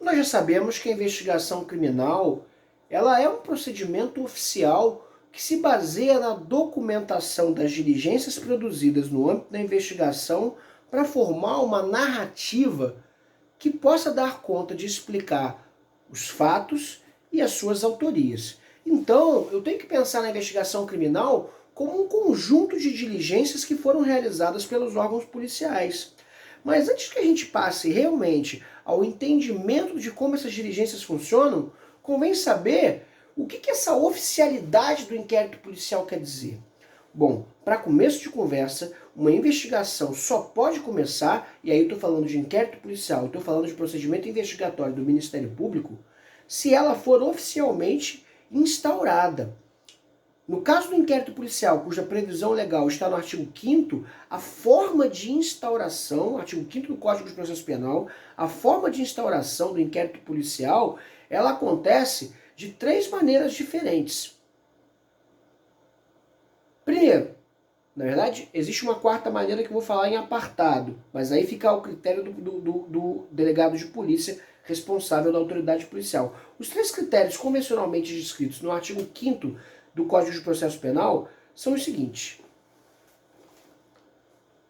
Nós já sabemos que a investigação criminal ela é um procedimento oficial que se baseia na documentação das diligências produzidas no âmbito da investigação para formar uma narrativa que possa dar conta de explicar os fatos e as suas autorias. Então, eu tenho que pensar na investigação criminal como um conjunto de diligências que foram realizadas pelos órgãos policiais. Mas antes que a gente passe realmente ao entendimento de como essas diligências funcionam, convém saber o que essa oficialidade do inquérito policial quer dizer. Bom, para começo de conversa, uma investigação só pode começar, e aí eu estou falando de inquérito policial, estou falando de procedimento investigatório do Ministério Público, se ela for oficialmente instaurada. No caso do inquérito policial, cuja previsão legal está no artigo 5º, a forma de instauração, artigo 5º do Código de Processo Penal, a forma de instauração do inquérito policial, ela acontece de 3 maneiras diferentes. Primeiro, na verdade, existe uma 4ª maneira que eu vou falar em apartado, mas aí fica ao critério do delegado de polícia responsável da autoridade policial. Os 3 critérios convencionalmente descritos no artigo 5º do Código de Processo Penal são os seguintes.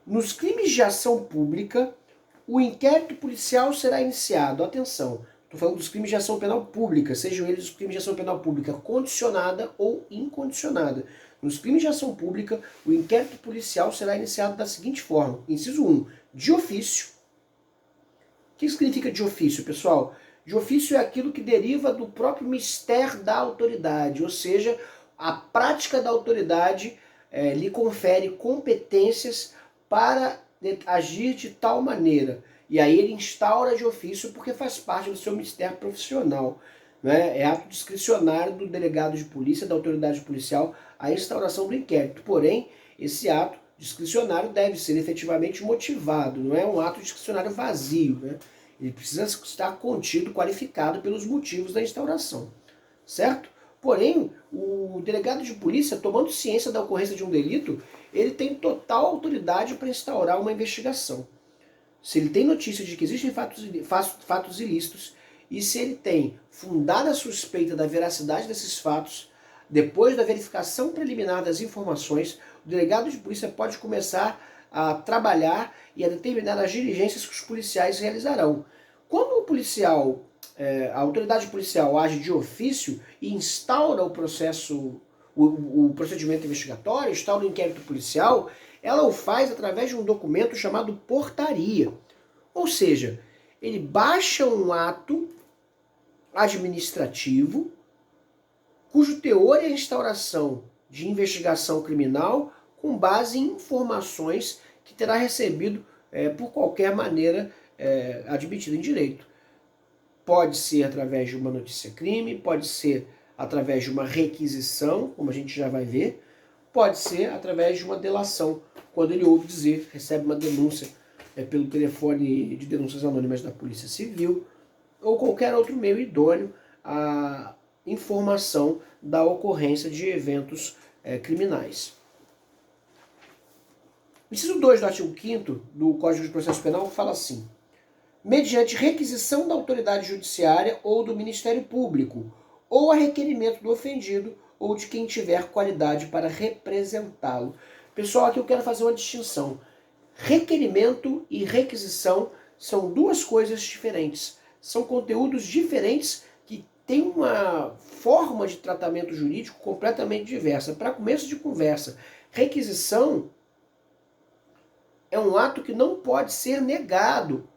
Nos crimes de ação pública, o inquérito policial será iniciado. Atenção, estou falando dos crimes de ação penal pública, sejam eles os crimes de ação penal pública condicionada ou incondicionada. Nos crimes de ação pública, o inquérito policial será iniciado da seguinte forma. Inciso 1, de ofício. O que significa de ofício, pessoal? De ofício é aquilo que deriva do próprio mistério da autoridade, ou seja, a prática da autoridade lhe confere competências para agir de tal maneira. E aí ele instaura de ofício porque faz parte do seu mistério profissional. Né? É ato discricionário do delegado de polícia, da autoridade policial, a instauração do inquérito. Porém, esse ato discricionário deve ser efetivamente motivado, não é um ato discricionário vazio. Né? Ele precisa estar contido, qualificado pelos motivos da instauração. Certo? Porém, o delegado de polícia, tomando ciência da ocorrência de um delito, ele tem total autoridade para instaurar uma investigação. Se ele tem notícia de que existem fatos ilícitos e se ele tem fundada suspeita da veracidade desses fatos, depois da verificação preliminar das informações, o delegado de polícia pode começar a trabalhar e a determinar as diligências que os policiais realizarão. Quando o policial, a autoridade policial age de ofício e instaura o processo, o procedimento investigatório, instaura o inquérito policial, ela o faz através de um documento chamado portaria. Ou seja, ele baixa um ato administrativo cujo teor é a instauração de investigação criminal com base em informações que terá recebido por qualquer maneira admitida em direito. Pode ser através de uma notícia-crime, pode ser através de uma requisição, como a gente já vai ver, pode ser através de uma delação, quando ele ouve dizer, recebe uma denúncia pelo telefone de denúncias anônimas da Polícia Civil, ou qualquer outro meio idôneo à informação da ocorrência de eventos criminais. O inciso 2 do artigo 5º do Código de Processo Penal fala assim: mediante requisição da autoridade judiciária ou do Ministério Público, ou a requerimento do ofendido ou de quem tiver qualidade para representá-lo. Pessoal, aqui eu quero fazer uma distinção. Requerimento e requisição são 2 coisas diferentes. São conteúdos diferentes que têm uma forma de tratamento jurídico completamente diversa. Para começo de conversa, requisição é um ato que não pode ser negado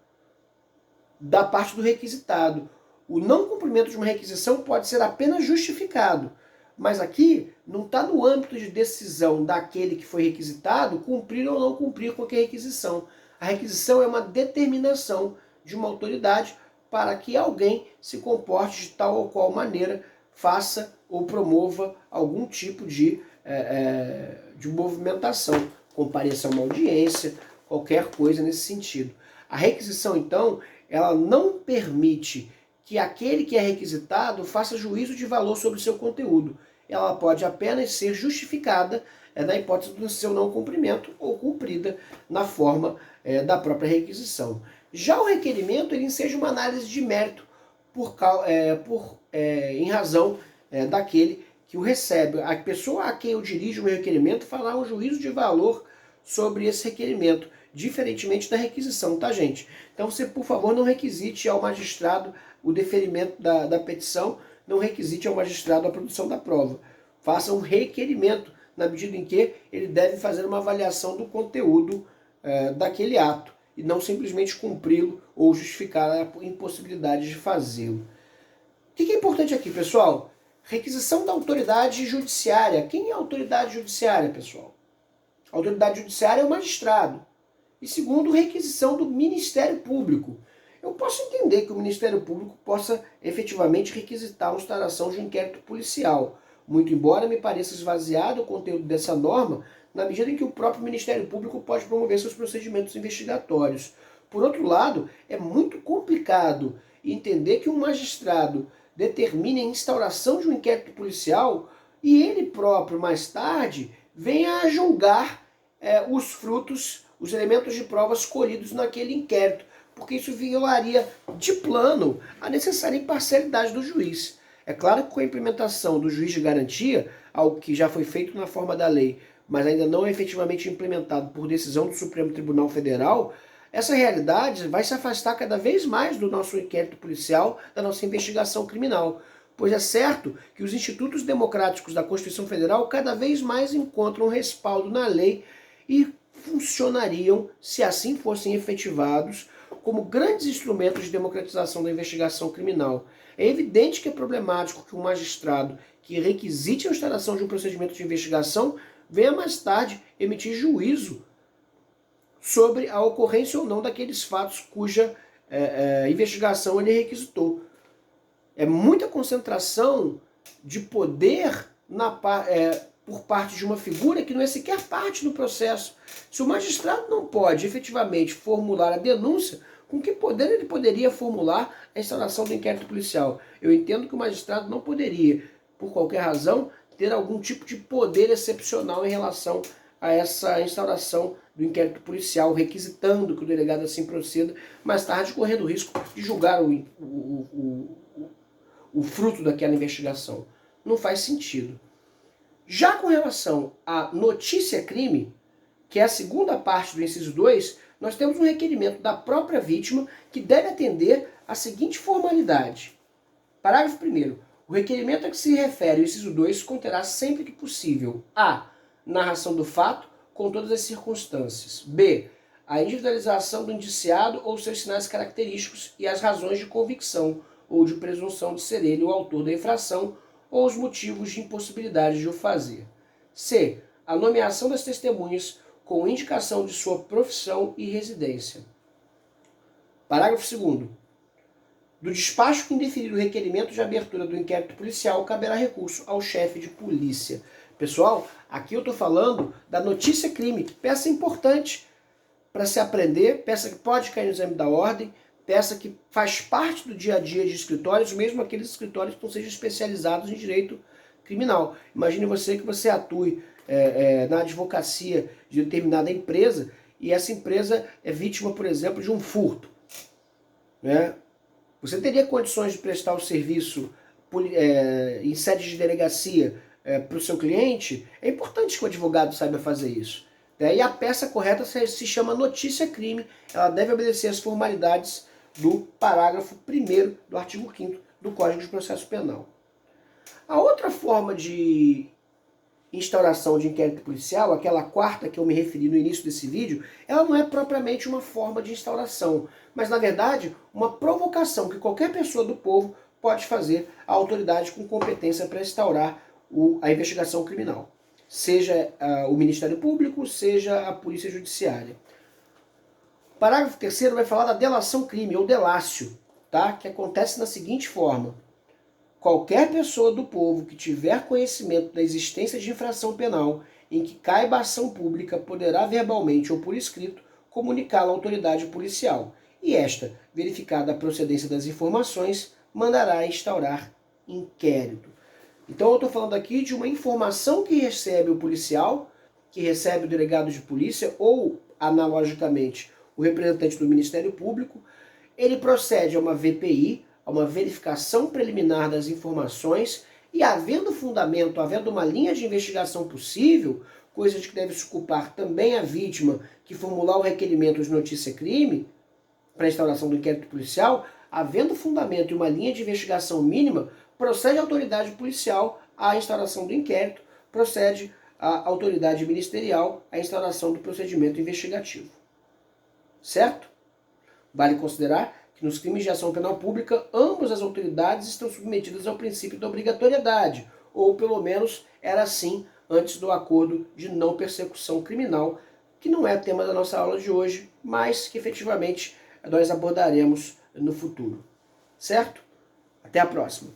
da parte do requisitado. O não cumprimento de uma requisição pode ser apenas justificado, mas aqui não está no âmbito de decisão daquele que foi requisitado cumprir ou não cumprir com a requisição. A requisição é uma determinação de uma autoridade para que alguém se comporte de tal ou qual maneira, faça ou promova algum tipo de movimentação, compareça a uma audiência, qualquer coisa nesse sentido. A requisição, então, ela não permite que aquele que é requisitado faça juízo de valor sobre o seu conteúdo. Ela pode apenas ser justificada na hipótese do seu não cumprimento ou cumprida na forma da própria requisição. Já o requerimento, ele enseja uma análise de mérito, em razão daquele que o recebe. A pessoa a quem eu dirijo o meu requerimento fará um juízo de valor sobre esse requerimento, diferentemente da requisição, tá, gente? Então você, por favor, não requisite ao magistrado o deferimento da petição, não requisite ao magistrado a produção da prova. Faça um requerimento, na medida em que ele deve fazer uma avaliação do conteúdo daquele ato, e não simplesmente cumpri-lo ou justificar a impossibilidade de fazê-lo. O que é importante aqui, pessoal? Requisição da autoridade judiciária. Quem é a autoridade judiciária, pessoal? A autoridade judiciária é o magistrado. E segundo, requisição do Ministério Público. Eu posso entender que o Ministério Público possa efetivamente requisitar a instauração de um inquérito policial, muito embora me pareça esvaziado o conteúdo dessa norma, na medida em que o próprio Ministério Público pode promover seus procedimentos investigatórios. Por outro lado, é muito complicado entender que um magistrado determine a instauração de um inquérito policial e ele próprio, mais tarde, venha a julgar os frutos, os elementos de provas colhidos naquele inquérito, porque isso violaria de plano a necessária imparcialidade do juiz. É claro que com a implementação do juiz de garantia, algo que já foi feito na forma da lei, mas ainda não é efetivamente implementado por decisão do Supremo Tribunal Federal, essa realidade vai se afastar cada vez mais do nosso inquérito policial, da nossa investigação criminal. Pois é certo que os institutos democráticos da Constituição Federal cada vez mais encontram respaldo na lei e funcionariam, se assim fossem efetivados, como grandes instrumentos de democratização da investigação criminal. É evidente que é problemático que um magistrado que requisite a instalação de um procedimento de investigação venha mais tarde emitir juízo sobre a ocorrência ou não daqueles fatos cuja investigação ele requisitou. É muita concentração de poder por parte de uma figura que não é sequer parte do processo. Se o magistrado não pode efetivamente formular a denúncia, com que poder ele poderia formular a instauração do inquérito policial? Eu entendo que o magistrado não poderia, por qualquer razão, ter algum tipo de poder excepcional em relação a essa instauração do inquérito policial, requisitando que o delegado assim proceda, mais tarde correndo o risco de julgar o fruto daquela investigação. Não faz sentido. Já com relação à notícia-crime, que é a segunda parte do inciso 2, nós temos um requerimento da própria vítima que deve atender à seguinte formalidade. Parágrafo 1º. O requerimento a que se refere o inciso 2 conterá sempre que possível a narração do fato com todas as circunstâncias. B. A individualização do indiciado ou seus sinais característicos e as razões de convicção ou de presunção de ser ele o autor da infração ou os motivos de impossibilidade de o fazer. C. A nomeação das testemunhas com indicação de sua profissão e residência. Parágrafo 2º. Do despacho que indeferir o requerimento de abertura do inquérito policial, caberá recurso ao chefe de polícia. Pessoal, aqui eu estou falando da notícia-crime, peça importante para se aprender, peça que pode cair no exame da ordem, peça que faz parte do dia a dia de escritórios, mesmo aqueles escritórios que não sejam especializados em direito criminal. Imagine você que você atue na advocacia de determinada empresa e essa empresa é vítima, por exemplo, de um furto. Né? Você teria condições de prestar o serviço em sede de delegacia para o seu cliente? É importante que o advogado saiba fazer isso. E a peça correta se chama notícia-crime, ela deve obedecer às formalidades do parágrafo 1º do artigo 5º do Código de Processo Penal. A outra forma de instauração de inquérito policial, aquela quarta que eu me referi no início desse vídeo, ela não é propriamente uma forma de instauração, mas na verdade uma provocação que qualquer pessoa do povo pode fazer à autoridade com competência para instaurar a investigação criminal. Seja o Ministério Público, seja a Polícia Judiciária. O parágrafo 3º vai falar da delação crime, ou delácio, tá? Que acontece da seguinte forma. Qualquer pessoa do povo que tiver conhecimento da existência de infração penal em que caiba ação pública poderá verbalmente ou por escrito comunicá-la à autoridade policial. E esta, verificada a procedência das informações, mandará instaurar inquérito. Então eu estou falando aqui de uma informação que recebe o policial, que recebe o delegado de polícia ou, analogicamente, o representante do Ministério Público. Ele procede a uma VPI, a uma verificação preliminar das informações e, havendo fundamento, havendo uma linha de investigação possível, coisa de que deve se ocupar também a vítima que formular o requerimento de notícia-crime para a instauração do inquérito policial, havendo fundamento e uma linha de investigação mínima, procede a autoridade policial à instauração do inquérito, procede a autoridade ministerial à instauração do procedimento investigativo. Certo? Vale considerar que nos crimes de ação penal pública, ambas as autoridades estão submetidas ao princípio da obrigatoriedade, ou pelo menos era assim antes do acordo de não persecução criminal, que não é tema da nossa aula de hoje, mas que efetivamente nós abordaremos no futuro. Certo? Até a próxima!